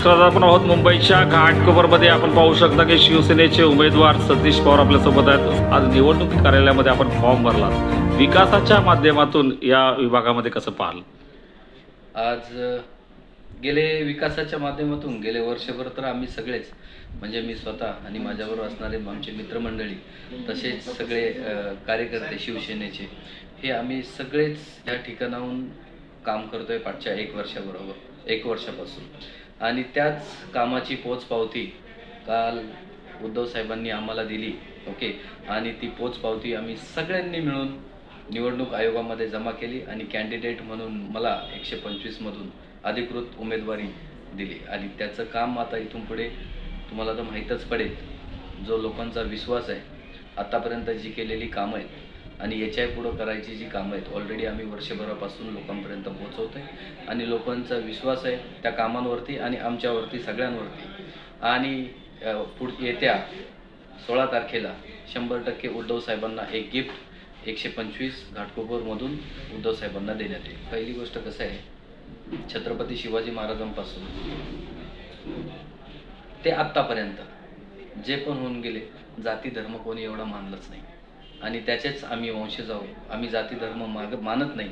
नमस्कार, आपण आहोत मुंबईच्या घाटकोपरमध्ये. आपण पाहू शकता की शिवसेनेचे उमेदवार सतीश पवार आपल्यासोबत आहेत. आज निवडणूक कार्यालयामध्ये आपण फॉर्म भरला. विकासाच्या माध्यमातून या विभागामध्ये कसं पाहाल? आज गेले विकासाच्या माध्यमातून गेले वर्षभर तर आम्ही सगळेच, म्हणजे मी स्वतः आणि माझ्याबरोबर असणारे आमचे मित्रमंडळी, तसेच सगळे कार्यकर्ते शिवसेनेचे, हे आम्ही सगळेच या ठिकाणाहून काम करतोय पाठच्या एक वर्षापासून. आणि त्याच कामाची पोचपावती काल उद्धव साहेबांनी आम्हाला दिली. ओके. आणि ती पोचपावती आम्ही सगळ्यांनी मिळून निवडणूक आयोगामध्ये जमा केली आणि कॅन्डिडेट म्हणून मला 125 मधून अधिकृत उमेदवारी दिली. आणि त्याचं काम आता इथून पुढे तुम्हाला तर माहीतच पडेल. जो लोकांचा विश्वास आहे, आतापर्यंत जी केलेली कामं आहेत आणि याच्या पुढं करायची जी कामं आहेत, ऑलरेडी आम्ही वर्षभरापासून लोकांपर्यंत पोहोचवतो आहे. आणि लोकांचा विश्वास आहे त्या कामांवरती आणि आमच्यावरती सगळ्यांवरती. आणि येत्या 16 तारखेला 100% उद्धव साहेबांना एक गिफ्ट 125 घाटकोपरमधून उद्धव साहेबांना देण्यात येईल. पहिली गोष्ट कसं आहे, छत्रपती शिवाजी महाराजांपासून ते आत्तापर्यंत जे पण होऊन गेले, जाती धर्म कोणी एवढा मानलंच नाही. आणि त्याचेच आम्ही वंशज आहोत. आम्ही जाती धर्म मानत नाही,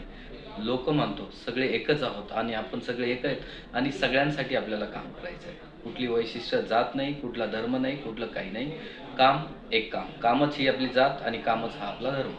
लोक मानतो. सगळे एकच आहोत आणि आपण सगळे एक आहेत आणि सगळ्यांसाठी आपल्याला काम करायचं आहे. कुठली वैशिष्ट्य जात नाही, कुठला धर्म नाही, कुठलं काही नाही. काम एक काम, कामच ही आपली जात आणि कामच हा आपला धर्म.